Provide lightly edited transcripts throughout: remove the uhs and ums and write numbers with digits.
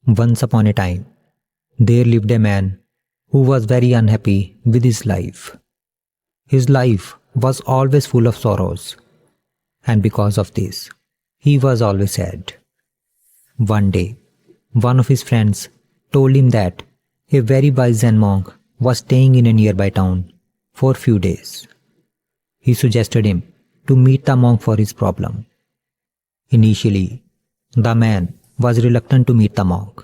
Once upon a time, there lived a man who was very unhappy with his life. His life was always full of sorrows, and because of this, he was always sad. One day, one of his friends told him that a very wise Zen monk was staying in a nearby town for a few days. He suggested him to meet the monk for his problem. Initially, the man was reluctant to meet the monk,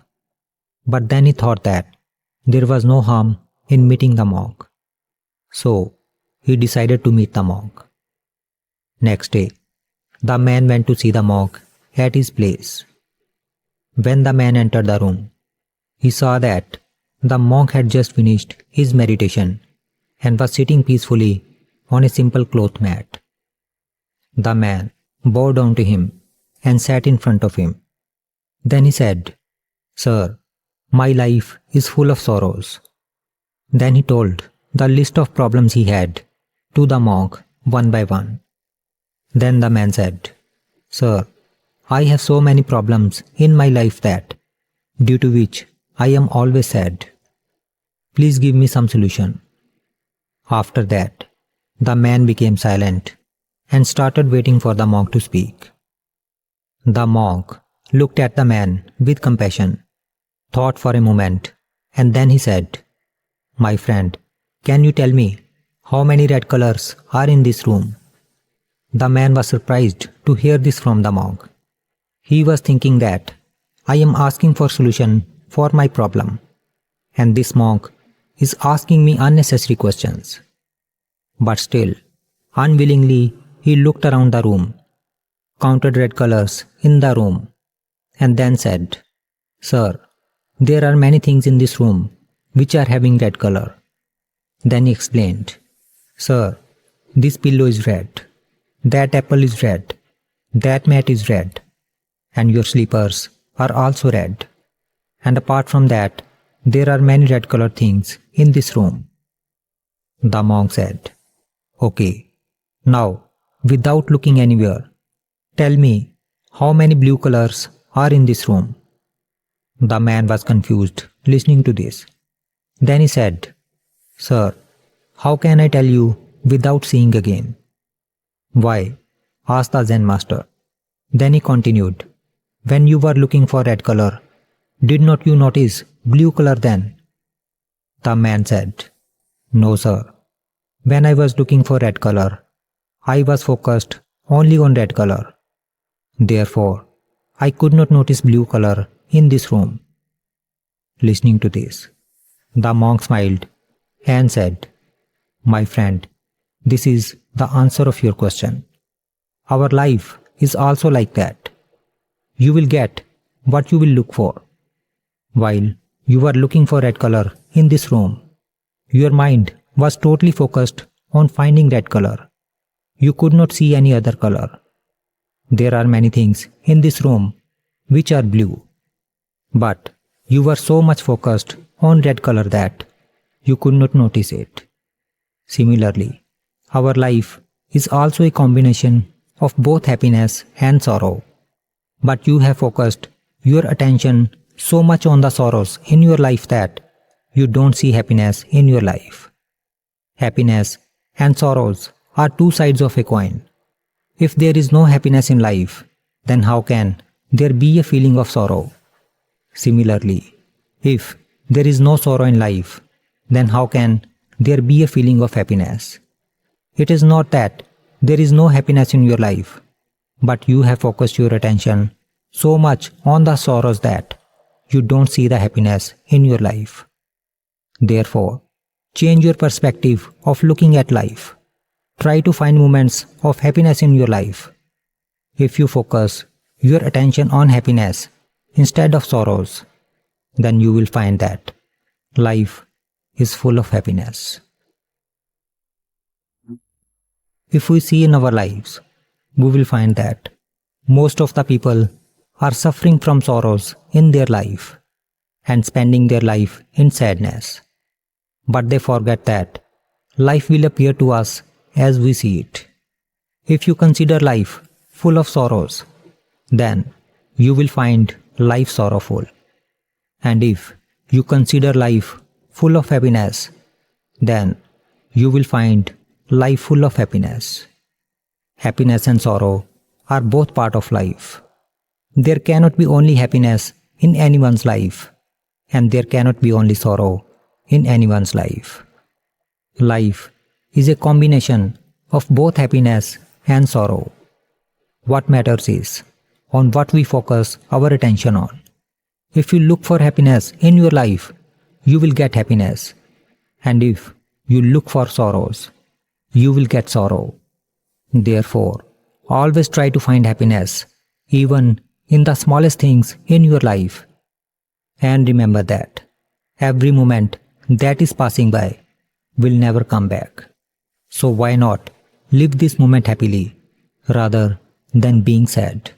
but then he thought that there was no harm in meeting the monk. So, he decided to meet the monk. Next day, the man went to see the monk at his place. When the man entered the room, he saw that the monk had just finished his meditation and was sitting peacefully on a simple cloth mat. The man bowed down to him and sat in front of him. Then he said, "Sir, my life is full of sorrows." Then he told the list of problems he had to the monk one by one. Then the man said, "Sir, I have so many problems in my life that, due to which I am always sad. Please give me some solution." After that, the man became silent and started waiting for the monk to speak. The monk looked at the man with compassion, thought for a moment, and then he said, "My friend, can you tell me how many red colors are in this room?" The man was surprised to hear this from the monk. He was thinking that I am asking for solution for my problem, and this monk is asking me unnecessary questions. But still, unwillingly, he looked around the room, counted red colors in the room, and then said, "Sir, there are many things in this room which are having red color." Then he explained, "Sir, this pillow is red, that apple is red, that mat is red, and your slippers are also red. And apart from that, there are many red colored things in this room." The monk said, "Okay, now, without looking anywhere, tell me how many blue colors are in this room." The man was confused listening to this. Then he said, "Sir, how can I tell you without seeing again?" "Why?" asked the Zen master. Then he continued, "When you were looking for red color, did not you notice blue color then?" The man said, "No, sir. When I was looking for red color, I was focused only on red color. Therefore, I could not notice blue color in this room." Listening to this, the monk smiled and said, "My friend, this is the answer of your question. Our life is also like that. You will get what you will look for. While you were looking for red color in this room, your mind was totally focused on finding red color. You could not see any other color. There are many things in this room which are blue, but you were so much focused on red color that you could not notice it." Similarly, our life is also a combination of both happiness and sorrow, but you have focused your attention so much on the sorrows in your life that you don't see happiness in your life. Happiness and sorrows are two sides of a coin. If there is no happiness in life, then how can there be a feeling of sorrow? Similarly, if there is no sorrow in life, then how can there be a feeling of happiness? It is not that there is no happiness in your life, but you have focused your attention so much on the sorrows that you don't see the happiness in your life. Therefore, change your perspective of looking at life. Try to find moments of happiness in your life. If you focus your attention on happiness instead of sorrows, then you will find that life is full of happiness. If we see in our lives, we will find that most of the people are suffering from sorrows in their life and spending their life in sadness. But they forget that life will appear to us as we see it. If you consider life full of sorrows, then you will find life sorrowful. And if you consider life full of happiness, then you will find life full of happiness. Happiness and sorrow are both part of life. There cannot be only happiness in anyone's life, and there cannot be only sorrow in anyone's life. Life is a combination of both happiness and sorrow. What matters is on what we focus our attention on. If you look for happiness in your life, you will get happiness. And if you look for sorrows, you will get sorrow. Therefore, always try to find happiness, even in the smallest things in your life. And remember that every moment that is passing by will never come back. So why not live this moment happily rather than being sad?